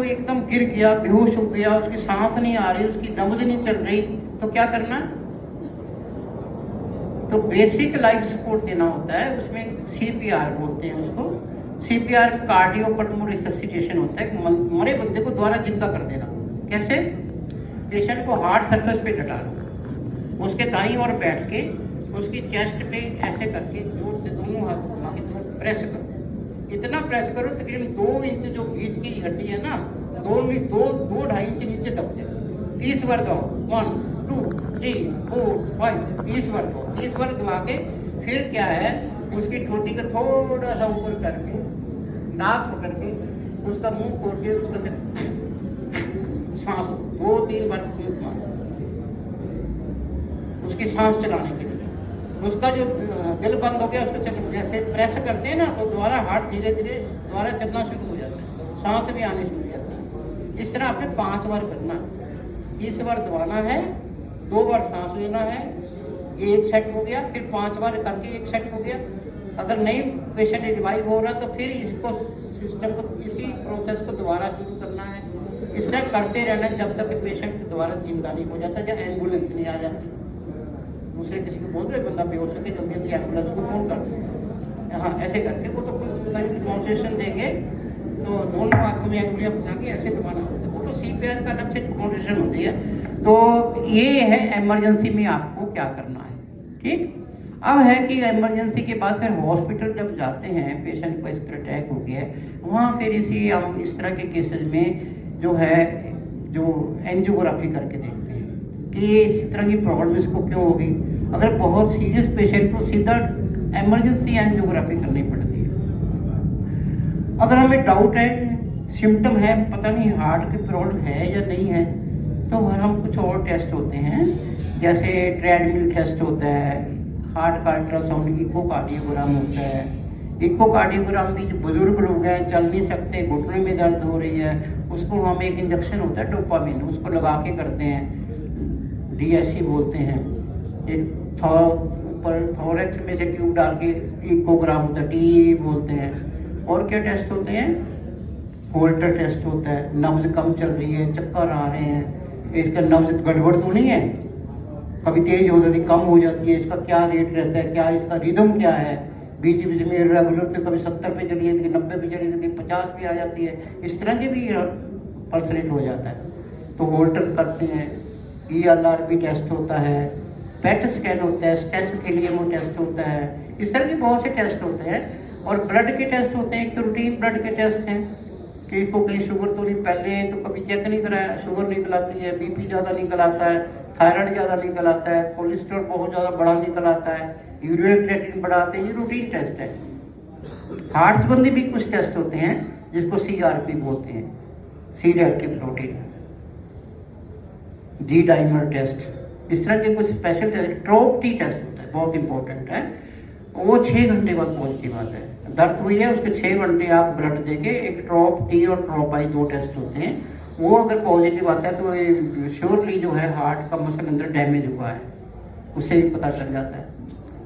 तो एकदम गिर गया, बेहोश हो गया, उसकी सांस नहीं आ रही, उसकी नब्ज नहीं चल रही, तो क्या करना? तो बेसिक लाइफ सपोर्ट देना होता है। उसमें सीपीआर बोलते हैं उसको। सीपीआर कार्डियोपल्मोनरी रिससिटेशन होता है। मरे बंदे को दोबारा जिंदा कर देना। कैसे? पेशेंट को हार्ड सरफेस पे लटाना, उसके दाईं ओर बैठ के उसकी चेस्ट पे ऐसे करके जोर से दोनों हाथ घुमा के जोर से प्रेस करो। इतना प्रेस करो तकरीबन 2 इंच जो बीच की हड्डी है ना, 2-2.5 इंच नीचे दब जाए। 30 बार दबाओ। 1 2 3 4 5 30 बार दबाओ। 30 बार दबा के फिर क्या है, उसकी ठोटी को थोड़ा सा ऊपर करके नाक पकड़ के उसका मुंह खोल के उसका सांस 2-3 बार फूंक मारो उसकी सांस चलाने के लिए। उसका जो दिल बंद हो गया उसको चल जैसे प्रेस करते हैं ना, तो दोबारा हार्ट धीरे धीरे दोबारा चलना शुरू हो जाता है, सांस भी आने शुरू हो जाती है। इस तरह आपने 5 बार करना है। 30 बार दबाना है, 2 बार सांस लेना है, ये 1 सेट हो गया। फिर 5 बार करके 1 सेट हो गया। अगर नहीं पेशेंट रिवाइव हो रहा तो फिर इसको सिस्टम को इसी प्रोसेस को दोबारा शुरू करना है। इस तरह करते रहना जब तक पेशेंट दोबारा जिंदा नहीं हो जाता या एम्बुलेंस नहीं आ जाती। दूसरे किसी को बोल दो बंदा बेहोश होकर जल्दी जल्दी एम्बुलेंस को फोन कर दो। हाँ, ऐसे करके वो तो डिमॉन्स्ट्रेशन देंगे, तो दोनों आंखों में एंगुलियां फंसा के ऐसे दबाना होता है। वो तो सीपीआर का अलग से डिमॉन्स्ट्रेशन होती है। तो ये है इमरजेंसी में आपको क्या करना है। ठीक। अब है कि इमरजेंसी के बाद फिर हॉस्पिटल जब जाते हैं, पेशेंट को इसका अटैक हो गया है, वहाँ फिर हम इस तरह के केसेस में जो है जो एंजियोग्राफी करके देखते हैं कि ये इस तरह की प्रॉब्लम इसको क्यों होगी। अगर बहुत सीरियस पेशेंट को सीधा इमरजेंसी एंजियोग्राफी करनी पड़ती है। अगर हमें डाउट है, सिम्टम है, पता नहीं हार्ट की प्रॉब्लम है या नहीं है, तो फिर हम कुछ और टेस्ट होते हैं, जैसे ट्रेडमिल टेस्ट होता है, हार्ट का अल्ट्रासाउंड, इकोकार्डियोग्राम होता है। इकोकार्डियोग्राम भी जो बुजुर्ग लोग हैं, चल नहीं सकते, घुटने में दर्द हो रही है, उसको हम एक इंजेक्शन होता है डोपामिन, उसको लगा के करते हैं, डीएससी बोलते हैं। एक ऊपर थोरेक्स में से ट्यूब डाल के इकोग्राम होता है, टी बोलते हैं। और क्या टेस्ट होते हैं? होल्टर टेस्ट होता है, नब्ज कम चल रही है, चक्कर आ रहे हैं, इसका नब्ज गड़बड़ तो नहीं है, कभी तेज हो जाती, कम हो जाती है, इसका क्या रेट रहता है, क्या इसका रिदम क्या है, बीच बीच में रेगुलर तो कभी 70 पे चली जाती है, 90 पे चली जाती है, 50 पे आ जाती है, इस तरह के भी पल्स रेट हो जाता है। तो होल्टर करते हैं, ELRB टेस्ट होता है, पेट स्कैन होता है, स्टेंसिलियमो टेस्ट होता है, इस तरह के बहुत से टेस्ट होते हैं। और ब्लड के टेस्ट होते हैं। एक तो रूटीन ब्लड के टेस्ट हैं कि इसको कहीं शुगर तो नहीं, पहले तो कभी चेक नहीं कराया, शुगर निकल आती है, BP ज़्यादा निकल आता है, थायराइड ज़्यादा निकल आता है, कोलेस्ट्रॉल बहुत ज़्यादा बड़ा निकल आता है, यूरिक क्रिएटिनिन बढ़ा आते हैं, ये रूटीन टेस्ट है। हार्ट संबंधी भी कुछ टेस्ट होते हैं जिसको CRP बोलते हैं, C reactive protein, D dimer test, इस तरह के कुछ स्पेशल टेस्ट। ट्रोप-T टेस्ट होता है, बहुत इंपॉर्टेंट है, वो 6 घंटे बाद पॉजिटिव आता है। दर्द हुई है उसके 6 घंटे आप ब्लड देके एक ट्रोप-T और ट्रोप-I 2 टेस्ट होते हैं, वो अगर पॉजिटिव आता है तो श्योरली जो है हार्ट का मसल अंदर डैमेज हुआ है, उससे भी पता चल जाता है।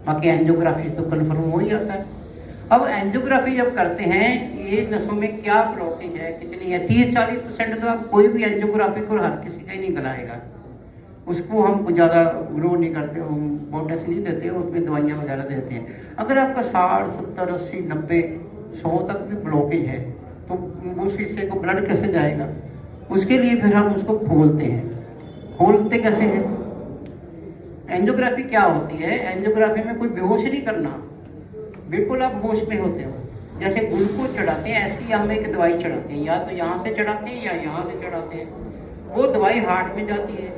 बाकी एंजियोग्राफी तो कन्फर्म हो ही जाता है। अब एंजियोग्राफी जब करते हैं, ये नसों में क्या ब्लॉकेज है, कितनी है, 30-40% तो आप कोई भी एंजियोग्राफी को हर किसी का ही नहीं गलाएगा, उसको हम ज़्यादा ग्रो नहीं करते, इम्पोर्टेंस नहीं देते, उसमें दवाइयाँ वगैरह देते हैं। अगर आपका 60, 70, 80, 90, 100 तक भी ब्लॉकेज है तो उस हिस्से को ब्लड कैसे जाएगा? उसके लिए फिर हम उसको खोलते हैं। खोलते कैसे हैं? एंजियोग्राफी क्या होती है? एंजियोग्राफी में कोई बेहोश नहीं करना, बिल्कुल आप होश में होते हो। जैसे ग्लूकोज चढ़ाते हैं, ऐसी हम एक दवाई चढ़ाते हैं, या तो यहाँ से चढ़ाते हैं या यहाँ से चढ़ाते हैं। वो दवाई हार्ट में जाती है,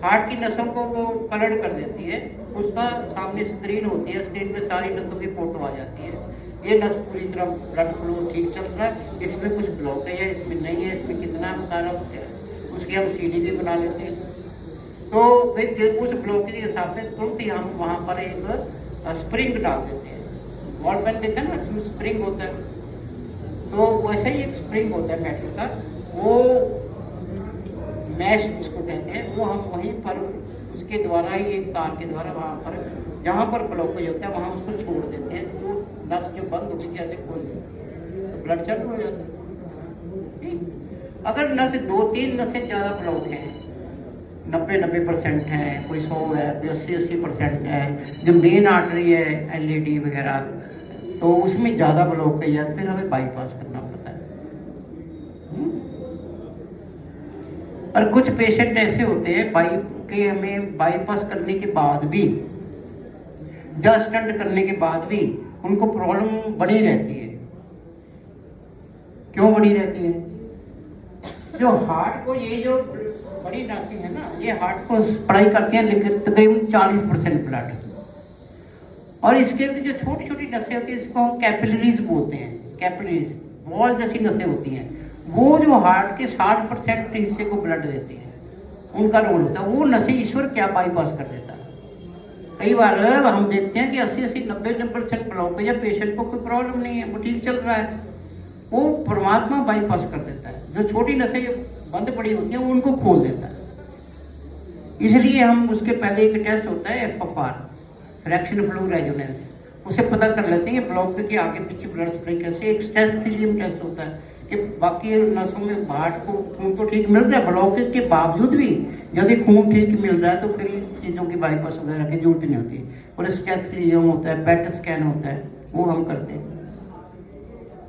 हार्ट की नसों को वो कलर कर देती है, उसका सामने स्क्रीन होती है, स्क्रीन पे सारी नसों की फोटो आ जाती है। ये नस पूरी तरह ब्लड फ्लो ठीक चल रहा है, इसमें कुछ ब्लॉकेज है, इसमें नहीं है, इसमें कितना बता रहा है, उसकी हम CD भी बना लेते हैं। तो फिर उस ब्लॉकेज के हिसाब से तुरंत ही हम वहाँ पर एक स्प्रिंग डाल देते हैं। वॉल पेन देखते हैं ना, उसमें स्प्रिंग होता है, तो वैसे ही एक स्प्रिंग होता है मेटल का, वो मैश उसको कहते हैं, वो हम वहीं पर उसके द्वारा ही एक तार के द्वारा वहाँ पर जहाँ पर ब्लॉकेज होता है वहाँ उसको छोड़ देते हैं, तो नस जो बंद होगी जैसे खोल देते हैं, तो ब्लड चालू हो जाता है। ठीक। अगर नस 2-3 नसें ज़्यादा ब्लॉक हैं, 90% है, कोई 100 है, कोई 80% है, जो मेन आर्टरी है एलईडी वगैरह, तो उसमें ज़्यादा ब्लॉक है या फिर हमें बाईपास करना पड़ता है। और कुछ पेशेंट ऐसे होते हैं हमें बाईपास करने के बाद भी, या स्टंट करने के बाद भी उनको प्रॉब्लम बनी रहती है। क्यों बनी रहती है? जो हार्ट को, ये जो बड़ी नसें है ना, ये हार्ट को सप्लाई करती हैं लेकिन तकरीबन 40% ब्लड, और इसके अंदर जो छोटी छोटी नसें होती हैं इसको हम कैपिलरीज बोलते हैं। कैपिलरीज बॉल जैसी नसें होती हैं, वो जो हार्ट के 60% हिस्से को ब्लड देती हैं, उनका रोल होता है। वो नसें ईश्वर क्या बाईपास कर देता है। कई बार हम देखते हैं कि 80-90% ब्लॉक है या पेशेंट को कोई प्रॉब्लम नहीं है, वो ठीक चल रहा है, वो परमात्मा बाईपास कर देता है। जो छोटी नसें बंद पड़ी होती हैं वो उनको खोल देता है। इसलिए हम उसके पहले एक टेस्ट होता है FFR, फ्रैक्शन फ्लो रेजोनेंस, उसे पता कर लेते हैं ब्लॉक के आगे पीछे ब्लड सप्लाई कैसे। एक स्टेथोस्कोप टेस्ट होता है कि बाकी नसों में हार्ट को खून तो ठीक मिल रहा है, ब्लॉकेज के बावजूद भी यदि खून ठीक मिल रहा है तो फिर इन चीज़ों की बाईपास वगैरह की जरूरत नहीं होती। और स्टेथोस्कोप होता है, पेट स्कैन होता है, वो हम करते हैं।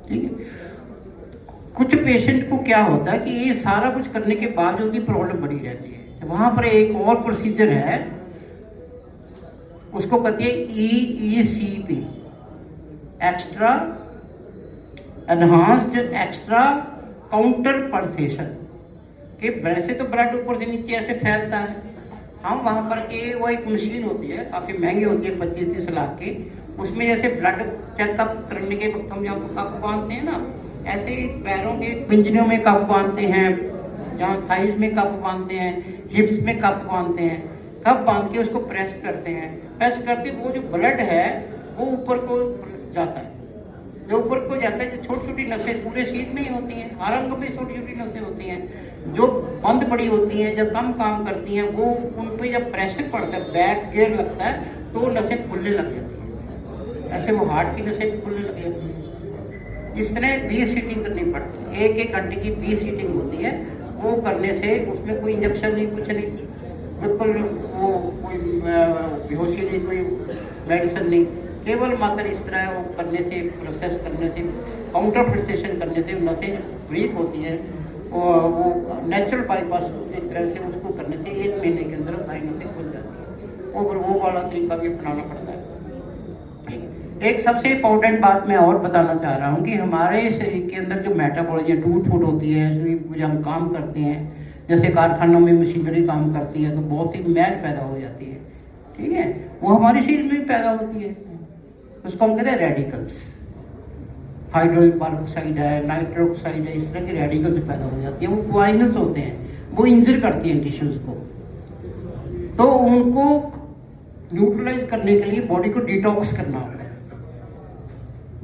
ठीक है। कुछ पेशेंट को क्या होता है कि ये सारा कुछ करने के बावजूद भी प्रॉब्लम बनी रहती है। वहां पर एक और प्रोसीजर है, उसको कहते हैं EECP, extra enhanced extra counter pulsation, कि वैसे तो ब्लड ऊपर से नीचे ऐसे फैलता है, हम वहां पर के वो एक मशीन होती है, काफी महंगी होती है, 25-30 लाख की, उसमें जैसे ब्लड चेकअप करने के वक्त हम जहाँ कप बांधते हैं ना, ऐसे पैरों के पिंजरों में कप बांधते हैं, जहाँ थाइज में कप बांधते हैं, हिप्स में कप बांधते हैं, कप बांध के उसको प्रेस करते हैं। प्रेस करके वो जो ब्लड है वो ऊपर को जाता है, जो ऊपर को जाता है। जो छोटी छोटी नसें पूरे शरीर में ही होती हैं, हर अंग में छोटी छोटी नसें होती हैं, जो बंद पड़ी होती हैं, जब कम काम करती हैं, वो उन पर जब प्रेशर पड़ता है, बैक गियर लगता है, तो नसें खुलने लग जाती हैं। ऐसे वो हार्ट की नसें भी खुलने लग जाती हैं। इस तरह 20 सीटिंग करनी पड़ती है, 1-1 घंटे की 20 सीटिंग होती है। वो करने से उसमें कोई इंजेक्शन नहीं, कुछ नहीं, बिल्कुल वो कोई बेहोशी नहीं, कोई मेडिसिन नहीं, केवल मात्र इस तरह वो करने से, प्रोसेस करने से, काउंटर फिक्सेशन करने से नसें ब्रीक होती हैं। और वो नेचुरल बाईपास एक तरह से उसको करने से 1 महीने के अंदर सारी नसें खुल जाती है। और वो वाला तरीका भी अपनाना पड़ता है। एक सबसे इम्पोर्टेंट बात मैं और बताना चाह रहा हूँ कि हमारे शरीर के अंदर जो मेटाबॉलिज्म टूट फूट होती है, जब हम काम करते हैं, जैसे कारखानों में मशीनरी काम करती है तो बहुत सी मैल पैदा हो जाती है। ठीक है, वो हमारे शरीर में भी पैदा होती है, उसको हम कहते हैं रेडिकल्स। हाइड्रोजन पेरोक्साइड है, नाइट्रोक्साइड है, इस तरह के रेडिकल्स पैदा हो जाती है। वो पॉइजनस होते हैं, वो इंजर करती हैं टिश्यूज को। तो उनको न्यूट्रलाइज करने के लिए बॉडी को डिटॉक्स करना होता है।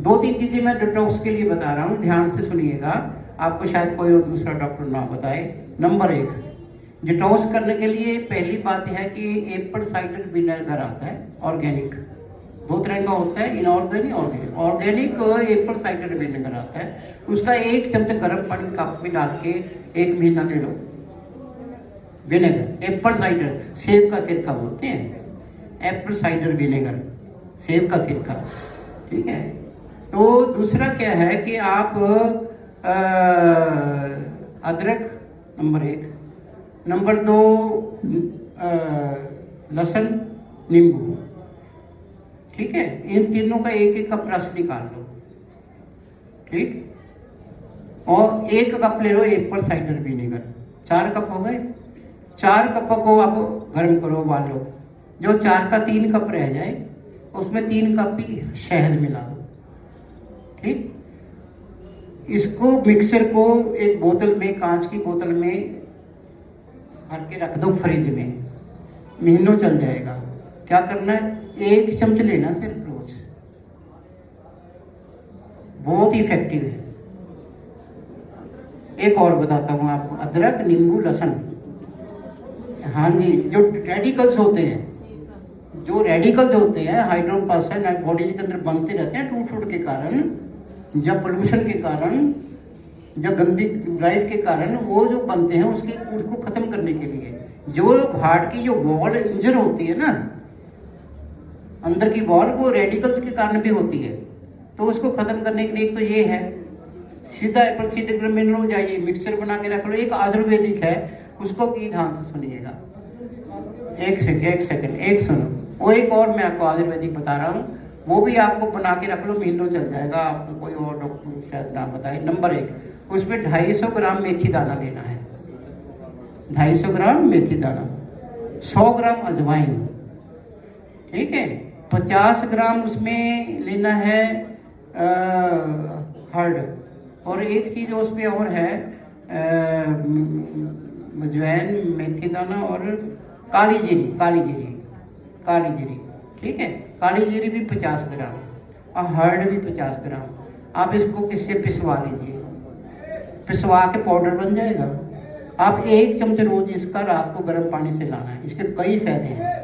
2-3 चीजें मैं डिटॉक्स के लिए बता रहा हूँ, ध्यान से सुनिएगा, आपको शायद कोई और दूसरा डॉक्टर ना बताए। नंबर 1, डिटॉक्स करने के लिए पहली बात यह है कि एप्पल साइडर विनेगर आता है, ऑर्गेनिक। 2 तरह का होता है, inorganic, organic. Organic Apple cider vinegar आता है, उसका 1 चम्मच गर्म पानी कप में डाल के 1 महीना ले लो। विनेगर, एप्पल साइडर, सेब का सिरका बोलते हैं, एप्पल साइडर विनेगर, सेब का सिरका। ठीक है। तो दूसरा क्या है कि आप अदरक, नंबर 1, नंबर 2 लहसुन, नींबू। ठीक है, इन तीनों का 1-1 कप रस निकाल लो। ठीक, और 1 कप ले लो एप्पल साइडर विनेगर। 4 कप हो गए। 4 कप को आप गर्म करो, उबाल लो। जो 4 का 3 कप रह जाए उसमें 3 कप ही शहद मिला दो। ठीक, इसको मिक्सर को एक बोतल में, कांच की बोतल में भर के रख दो फ्रिज में, महीनों चल जाएगा। क्या करना है, 1 चम्मच लेना सिर्फ रोज, बहुत इफेक्टिव है। एक और बताता हूँ आपको, अदरक, नींबू, लहसुन। हाँ जी, जो रेडिकल्स होते हैं, हाइड्रोजन पेरोक्साइड बॉडी के अंदर बनते रहते हैं टूट के कारण या पोल्यूशन के कारण, जो गंदी ड्राइव के कारण वो जो बनते हैं उसको खत्म करने के लिए, जो हार्ट की जो वॉल इंजर होती है ना, अंदर की वॉल, वो रेडिकल्स के कारण भी होती है। तो उसको खत्म करने के लिए एक तो ये है, सीधा एप्पल सीडर मिनरल जाइए, मिक्सचर बना के रख लो। एक आयुर्वेदिक है, उसको भी ध्यान से सुनिएगा। एक सेकंड एक सुनो, वो एक और मैं आपको आयुर्वेदिक बता रहा हूँ, वो भी आपको बना के रख लो, महीनों चल जाएगा, आपको कोई और डॉक्टर शायद ना बताए। नंबर 1, उसमें 250 ग्राम मेथी दाना लेना है, 250 ग्राम मेथी दाना, 100 ग्राम अजवाइन, ठीक है, 50 ग्राम उसमें लेना है हर्ड, और एक चीज़ उसमें और है, अजवाइन, मेथी दाना और काली जीरी, ठीक है, काली जीरी भी 50 ग्राम और हर्ड भी 50 ग्राम। आप इसको किससे पिसवा लीजिए, पिसवा के पाउडर बन जाएगा। आप 1 चम्मच रोज इसका रात को गर्म पानी से लाना है। इसके कई फायदे हैं।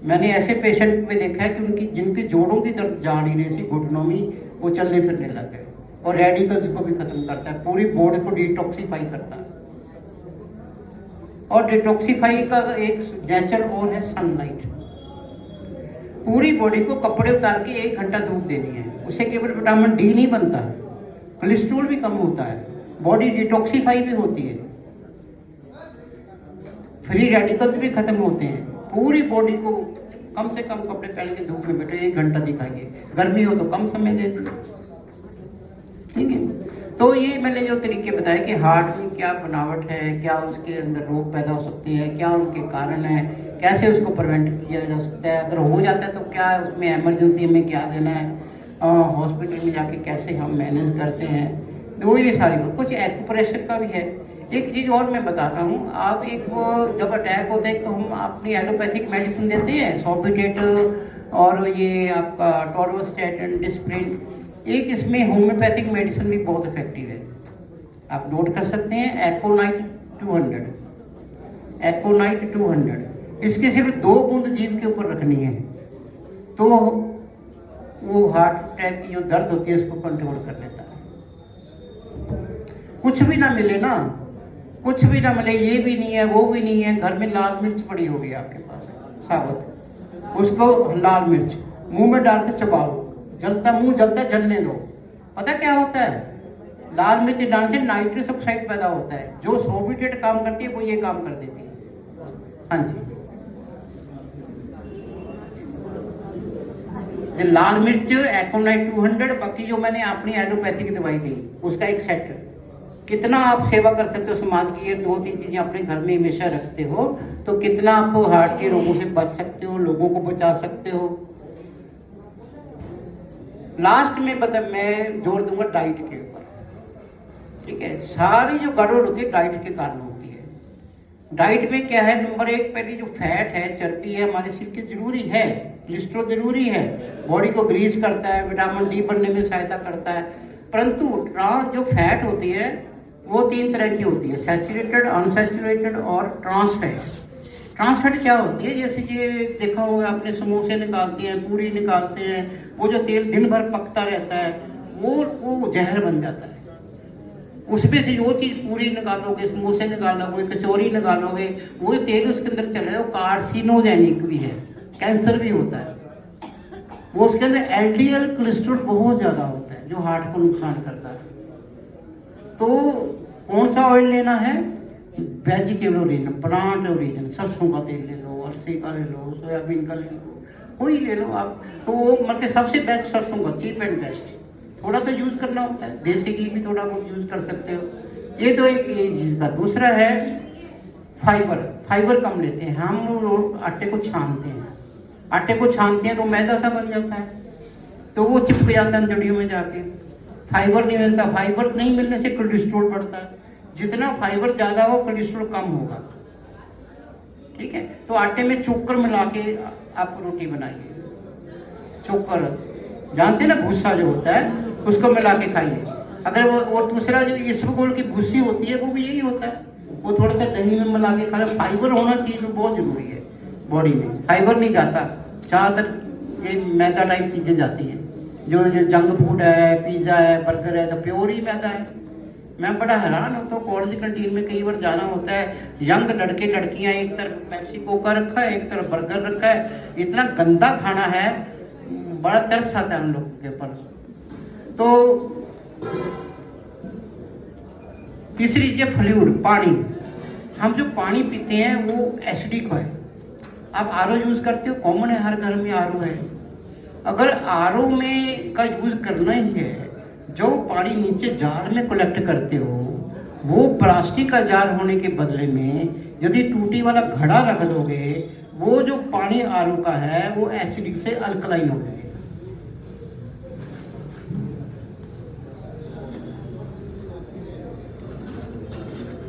मैंने ऐसे पेशेंट में देखा है कि जिनके जोड़ों की दर्द जा नहीं रही थी, घुटनों में, वो चलने फिरने लग गए। और रेडिकल्स को भी खत्म करता है, पूरी बॉडी को डिटॉक्सीफाई करता है। और डिटॉक्सीफाई का एक नेचर और है सनलाइट। पूरी बॉडी को कपड़े उतार के 1 घंटा धूप देनी है, उससे केवल विटामिन डी नहीं बनता है, कोलेस्ट्रॉल भी कम होता है, बॉडी डिटॉक्सीफाई भी होती है, फ्री रेडिकल्स भी खत्म होते हैं। पूरी बॉडी को कम से कम कपड़े पहन के धूप में बैठो, 1 घंटा दिखाइए, गर्मी हो तो कम समय दे दीजिए, ठीक है। तो ये मैंने जो तरीके बताए कि हार्ट में क्या बनावट है, क्या उसके अंदर रोग पैदा हो सकते हैं, क्या उनके कारण है, कैसे उसको प्रिवेंट किया जा सकता है, अगर हो जाता है तो क्या उसमें एमरजेंसी में क्या देना है, हॉस्पिटल में जाके कैसे हम मैनेज करते हैं, तो ये सारी कुछ एक्यूप्रेशर का भी है। एक चीज़ और मैं बताता हूँ, आप एक वो जब अटैक होता है तो हम अपनी एलोपैथिक मेडिसिन देते हैं, सॉर्बिटेट और ये आपका टॉर्वोस्टैटिन, डिस्प्रिन। एक इसमें होम्योपैथिक मेडिसिन भी बहुत इफेक्टिव है, आप नोट कर सकते हैं, एकोनाइट 200। इसके सिर्फ 2 बूंद जीभ के ऊपर रखनी है तो वो हार्ट अटैक की जो दर्द होती है उसको कंट्रोल कर लेता है। कुछ भी ना मिले ना, कुछ भी ना मिले, ये भी नहीं है वो भी नहीं है, घर में लाल मिर्च पड़ी होगी आपके पास साबुत, उसको लाल मिर्च मुंह में डाल के चबाओ, जलता मुंह जलता, जलने दो। पता क्या होता है, लाल मिर्च डालने से नाइट्रस ऑक्साइड पैदा होता है, जो सॉर्बिटेट काम करती है वो ये काम कर देती है। हाँ जी, लाल मिर्च, एकोनाइट 200, बाकी जो मैंने अपनी एलोपैथिक दवाई दी उसका एक सेट। कितना आप सेवा कर सकते हो समाज की, ये 2-3 चीजें अपने घर में हमेशा रखते हो तो कितना आप हार्ट के रोगों से बच सकते हो, लोगों को बचा सकते हो। लास्ट में मैं जोर दूंगा डाइट के ऊपर, ठीक है। सारी जो गड़बड़ होती है डाइट के कारण होती है। डाइट में क्या है, नंबर 1, पहले जो फैट है, चर्बी है, हमारे शरीर की जरूरी है, कोलेस्ट्रॉल जरूरी है, बॉडी को ग्रीस करता है, विटामिन डी बनने में सहायता करता है। परंतु जो फैट होती है वो 3 तरह की होती है, सैचुरेटेड, अनसैचुरेटेड और ट्रांसफैट। ट्रांसफैट क्या होती है, जैसे ये देखा होगा आपने, समोसे निकालते हैं, पूरी निकालते हैं, वो जो तेल दिन भर पकता रहता है वो जहर बन जाता है। उसमें से जो चीज़ पूरी निकालोगे, समोसे निकालोगे, कचौरी निकालोगे, वो तेल उसके अंदर चल रहा है, वो कार्सिनोजेनिक भी है, कैंसर भी होता है। वो उसके अंदर एलडीएल कोलेस्ट्रॉल बहुत ज़्यादा होता है जो हार्ट को नुकसान करता है। तो कौन सा ऑयल लेना है, वेजिटेबल ओरिजिन, प्लांट ओरिजिन, सरसों का तेल ले लो, अरसे का ले लो, सोयाबीन का ले लो, कोई ले लो आप। तो वो मतलब सबसे बेस्ट सरसों का, चीप एंड बेस्ट। थोड़ा तो यूज़ करना होता है, देसी घी भी थोड़ा बहुत यूज़ कर सकते हो। ये तो एक चीज़ का। दूसरा है फाइबर कम लेते हैं हम, आटे को छानते हैं, आटे को छानते हैं तो मैदा सा बन जाता है, तो वो चिपक जाता है अंतड़ियों में जाके, फाइबर नहीं मिलता। फाइबर नहीं मिलने से कोलेस्ट्रॉल बढ़ता है, जितना फाइबर ज़्यादा हो कोलेस्ट्रॉल कम होगा, ठीक है। तो आटे में चोकर मिला के आप रोटी बनाइए, चोकर जानते हैं ना, भूसा जो होता है उसको मिला के खाइए। अगर वो, और दूसरा जो इसबगोल की भूसी होती है वो भी यही होता है, वो थोड़ा सा दही में मिला के खा। फाइबर होना चाहिए, जो बहुत जरूरी है बॉडी में। फाइबर नहीं जाता, ज़्यादातर ये मैदा टाइप चीज़ें जाती हैं, जो जंक फूड है, पिज़्ज़ा है, बर्गर है, तो प्योर ही मैदा है। मैं बड़ा हैरान होता हूँ, कॉलेज कैंटीन में कई बार जाना होता है, यंग लड़के लड़कियां, एक तरफ पेप्सी कोका रखा है, एक तरफ बर्गर रखा है, इतना गंदा खाना है, बड़ा तरस आता है उन लोगों के ऊपर। तो तीसरी चीज फ्लूइड, पानी। हम जो पानी पीते हैं वो एसिडिक है। आप आरओ यूज करते हो, कॉमन है, हर घर में आरओ है। अगर आरओ में का यूज करना ही है, जो पानी नीचे जार में कलेक्ट करते हो वो प्लास्टिक का जार होने के बदले में यदि टूटी वाला घड़ा रख दोगे, वो जो पानी आरओ का है वो एसिडिक से अल्कलाइन हो जाएगा।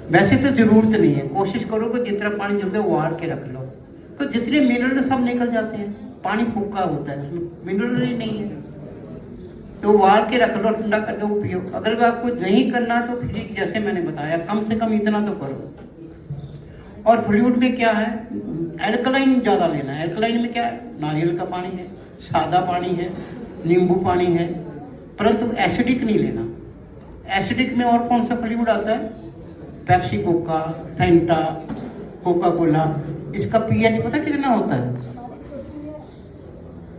वैसे तो जरूरत नहीं है, कोशिश करो कि जितना पानी जमता है उबाल के रख लो, तो जितने मिनरल सब निकल जाते हैं। पानी फूका होता है, उसमें मिनरल ही नहीं है, तो उबाल के रख लो, ठंडा करके वो पियो। अगर आपको नहीं करना तो फिर जैसे मैंने बताया कम से कम इतना तो करो। और फ्लूइड में क्या है, एल्कलाइन ज़्यादा लेना है। एल्कलाइन में क्या है, नारियल का पानी है, सादा पानी है, नींबू पानी है, परंतु एसिडिक नहीं लेना। एसिडिक में और कौन सा फ्लूइड आता है, Pepsi Coca, Fanta, Coca Cola. इसका पीएच पता कितना होता है,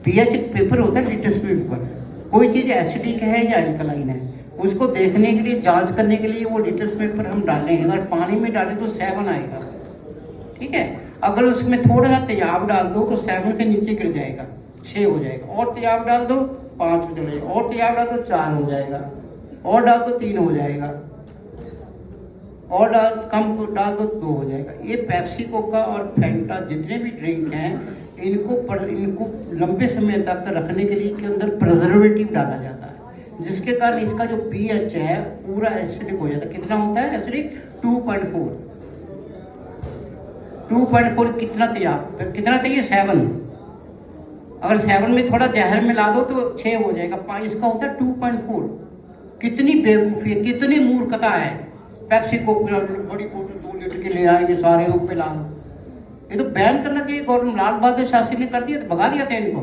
पीएच एक पेपर होता है लिटरस पेपर। कोई चीज़ एसिडिक है या एल्कलाइन है, उसको देखने के लिए, जांच करने के लिए वो लिटरस पेपर हम डालें। अगर पानी में डालें तो 7 आएगा, ठीक है। अगर उसमें थोड़ा सा तेजाब डाल दो तो 7 से नीचे गिर जाएगा, 6 हो जाएगा। और तेजाब डाल दो 5 हो जाएगा, और तेजाब डाल दो 4 हो जाएगा, और डाल दो 3 हो जाएगा, और कम डाल दो 2 हो जाएगा। ये पेप्सी कोका और फैंटा जितने भी ड्रिंक हैं, इनको लंबे समय तक रखने के लिए के अंदर प्रिजर्वेटिव डाला जाता है, जिसके कारण इसका जो पीएच है पूरा एसिडिक हो जाता है। कितना होता है एसिडिक, 2.4। 2.4 कितना कितना चाहिए, 7। अगर 7 में थोड़ा जहर मिला दो तो 6 हो जाएगा। इसका होता है 2.4। कितनी बेवकूफ़ी है, कितनी मूर्खता है। पेप्सी को बड़ी बोतल 2 लीटर के ले आएंगे, सारे लोग पिला दो। ये तो बैन करना चाहिए गवर्नमेंट। लाल बहादुर शास्त्री ने कर दिया तो भगा दिया था इनको,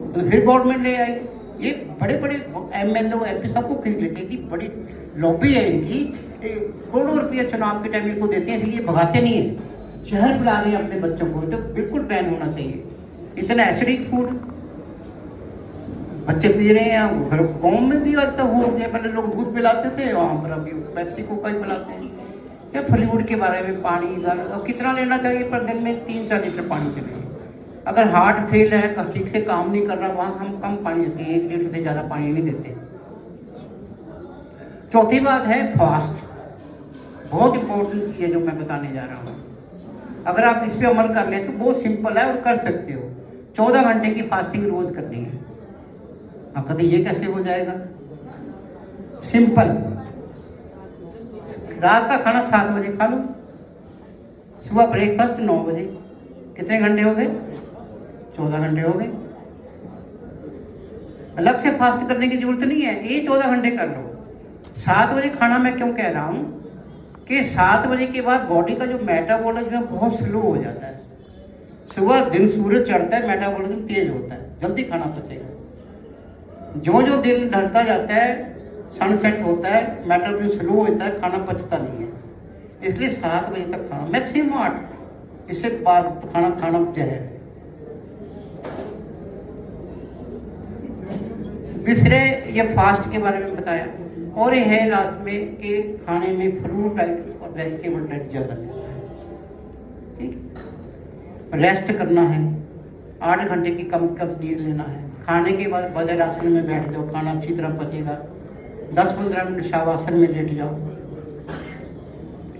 तो फिर गवर्नमेंट ले आई। ये बड़े बड़े एमएलए एमपी सबको खरीद लेते हैं, बड़ी लॉबी है इनकी, करोड़ों रुपया चुनाव के टाइम इनको देते हैं, इसलिए भगाते नहीं है। शहर पिला रहे हैं अपने बच्चों को, तो बिल्कुल बैन होना चाहिए। इतना एसिडिक फूड बच्चे पी रहे हैं। घर गाँव में भी आता हो गया, पहले लोग दूध पिलाते थे, वहाँ पर अभी पेप्सी कोका ही पिलाते हैं। क्या फ्लूइड के बारे में, पानी और कितना लेना चाहिए पर दिन में, 3-4 लीटर पानी चलेंगे। अगर हार्ट फेल है, ठीक से काम नहीं कर रहा, वहाँ हम कम पानी देते हैं, 1 लीटर से ज़्यादा पानी नहीं देते। चौथी बात है फास्ट, बहुत इंपॉर्टेंट चीज़ है जो मैं बताने जा रहा हूँ। अगर आप इस पर अमल कर लें तो बहुत सिंपल है और कर सकते हो। 14 घंटे की फास्टिंग रोज करनी है। आप कहते ये कैसे हो जाएगा, सिंपल। रात का खाना 7 बजे खा लो, सुबह ब्रेकफास्ट 9 बजे। कितने घंटे हो गए, 14 घंटे हो गए। अलग से फास्ट करने की जरूरत नहीं है, ये 14 घंटे कर लो। 7 बजे खाना मैं क्यों कह रहा हूँ कि 7 बजे के बाद बॉडी का जो मेटाबॉलिज्म है बहुत स्लो हो जाता है। सुबह दिन सूरज चढ़ता है, मेटाबॉलिज्म तेज होता है, जल्दी खाना पचेगा। जो जो दिन ढलता जाता है, सनसेट होता है, मेटाबॉलिज्म स्लो होता है, खाना पचता नहीं है। इसलिए 7 बजे तक खाना, मैक्सिमम 8, इससे बाद खाना खाना जहर। तीसरे ये फास्ट के बारे में बताया, और ये है लास्ट में कि खाने में फ्रूट टाइप और वेजिटेबल टाइप ज़्यादा लेना है, ठीक। रेस्ट करना है, 8 घंटे की कम नींद लेना है। खाने के बाद वज्रासन में बैठ जाओ, खाना अच्छी तरह पचेगा। 10-15 मिनट शवासन में लेट जाओ,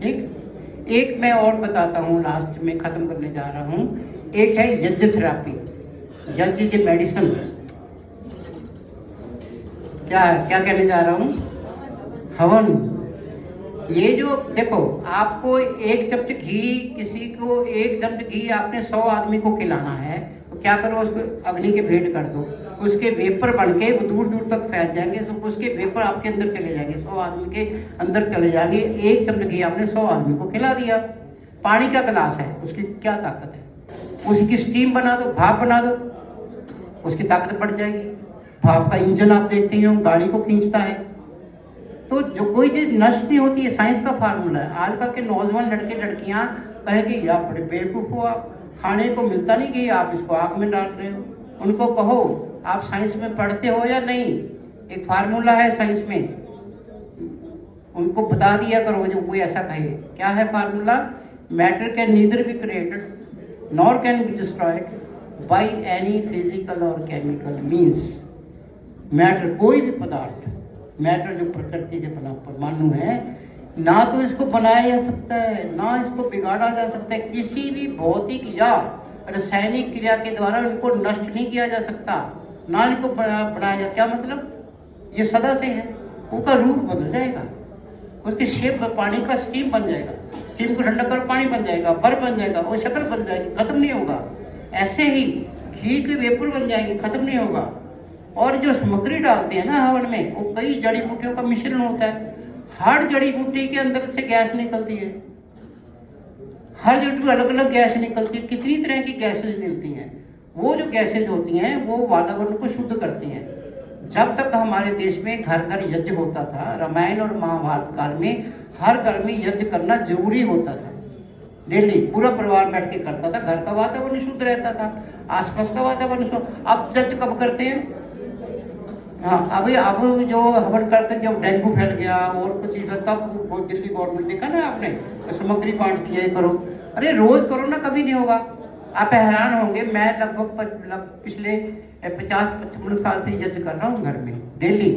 ठीक। एक मैं और बताता हूँ, लास्ट में ख़त्म करने जा रहा हूँ। एक है यज्ञ थेरापी। यज्ञ की मेडिसिन क्या है, क्या कहने जा रहा हूँ, हवन। ये जो देखो, आपको 1 चम्मच घी, किसी को 1 चम्मच घी आपने 100 आदमी को खिलाना है, तो क्या करो, उसको अग्नि के भेंट कर दो। उसके वेपर बन के दूर दूर तक फैल जाएंगे, सब उसके वेपर आपके अंदर चले जाएंगे, 100 आदमी के अंदर चले जाएंगे। 1 चम्मच घी आपने 100 आदमी को खिला दिया। पानी का गिलास है, उसकी क्या ताकत है, उसकी स्टीम बना दो, भाप बना दो, उसकी ताकत बढ़ जाएगी। भाप का इंजन आप देखते हो, गाड़ी को खींचता है, तो जो कोई चीज़ नष्ट नहीं होती है, साइंस का फार्मूला है। आजकल के नौजवान लड़के लड़कियां कहेंगे यार बड़े बेवकूफ़ हो आप, खाने को मिलता नहीं कि आप इसको आग में डाल रहे हो। उनको कहो आप साइंस में पढ़ते हो या नहीं, एक फार्मूला है साइंस में, उनको बता दिया करो जो कोई ऐसा कहे। क्या है formula? Matter can neither be created nor can be destroyed by any physical और केमिकल मीन्स। मैटर कोई भी पदार्थ, मैटर जो प्रकृति से बना परमाणु है, ना तो इसको बनाया जा सकता है ना इसको बिगाड़ा जा सकता है। किसी भी भौतिक या रासायनिक क्रिया के द्वारा इनको नष्ट नहीं किया जा सकता, ना इनको बनाया जा। क्या मतलब? ये सदा से है, उनका रूप बदल जाएगा, उसकी शेप पानी का स्टीम बन जाएगा, स्टीम को ठंडा कर पानी बन जाएगा, बर्फ बन जाएगा, वो शक्ल बदल जाएगी, खत्म नहीं होगा। ऐसे ही घी के वेपर बन जाएंगे, खत्म नहीं होगा। और जो सामग्री डालते हैं ना हवन में, वो कई जड़ी बूटियों का मिश्रण होता है। हर जड़ी बूटी के अंदर से गैस निकलती है, हर जड़ी बूटी अलग अलग गैस निकलती है, कितनी तरह की गैसेज मिलती हैं। वो जो गैसेज होती हैं वो वातावरण को शुद्ध करती हैं। जब तक हमारे देश में घर घर यज्ञ होता था, रामायण और महाभारत काल में हर घर में यज्ञ करना जरूरी होता था। डेली पूरा परिवार बैठ के करता था, घर का वातावरण शुद्ध रहता था, आसपास का वातावरण शुद्ध। अब यज्ञ कब करते हैं? हाँ, अभी अब जो हवन करते हैं, जब डेंगू फैल गया और कुछ चीज़, तब दिल्ली गवर्नमेंट देखा ना आपने, सामग्री बांट दिया है, करो। अरे रोज करो ना, कभी नहीं होगा। आप हैरान होंगे, मैं लगभग पिछले 50-55 साल से यज्ञ कर रहा हूँ घर में डेली।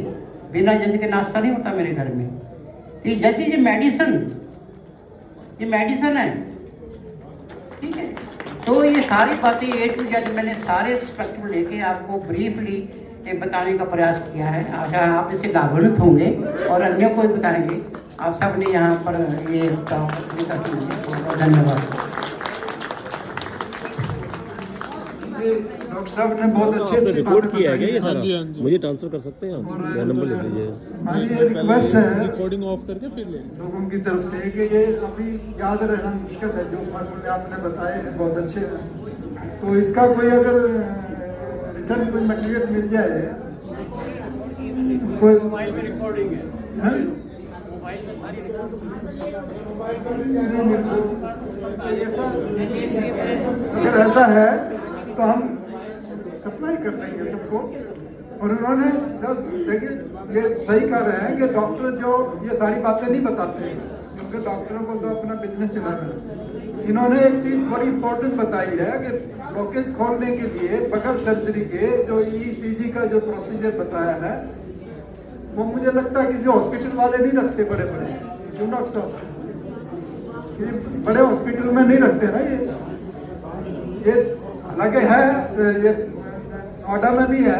बिना यज्ञ के नाश्ता नहीं होता मेरे घर में। ये यज्ञ, ये मेडिसन है, ठीक है। तो ये सारी बातें A to Z मैंने सारे एक्सपेक्ट लेके आपको ब्रीफली बताने का प्रयास किया है। आशा है आप इससे लाभान्वित होंगे और अन्यों को भी बताएंगे। आप सब ने यहाँ पर ये धन्यवाद। डॉक्टर साहब ने बहुत अच्छी रिकॉर्ड किया है क्या ये सारा? हाँ जी। मुझे ट्रांसफर कर सकते हैं आप? मेरा नंबर लिख लीजिए। हमारी ये रिक्वेस्ट है रिकॉर्डिंग ऑफ करके फिर ले लोगों की तरफ से कि ये अभी याद रहना मुश्किल है, जो फार्मूले आपने बताए हैं बहुत अच्छे हैं। तो इसका कोई अगर रिटर्न कोई मटेरियल मिल जाए, कोई मोबाइल में रिकॉर्डिंग है, अगर ऐसा है तो हम सप्लाई कर देंगे सबको। और उन्होंने जब देखिए ये सही कर रहे हैं कि डॉक्टर जो ये सारी बातें नहीं बताते हैं, क्योंकि डॉक्टरों को तो अपना बिजनेस चलाना है। इन्होंने एक चीज़ बड़ी इंपॉर्टेंट बताई है कि ब्लॉकेज खोलने के लिए बगल सर्जरी के जो ECG का जो प्रोसीजर बताया है, वो मुझे लगता है किसी हॉस्पिटल वाले नहीं रखते, बड़े बड़े, क्यों डॉक्टर साहब? ये बड़े हॉस्पिटल में नहीं रखते ना ये हालांकि है, ये नोएडा में भी है।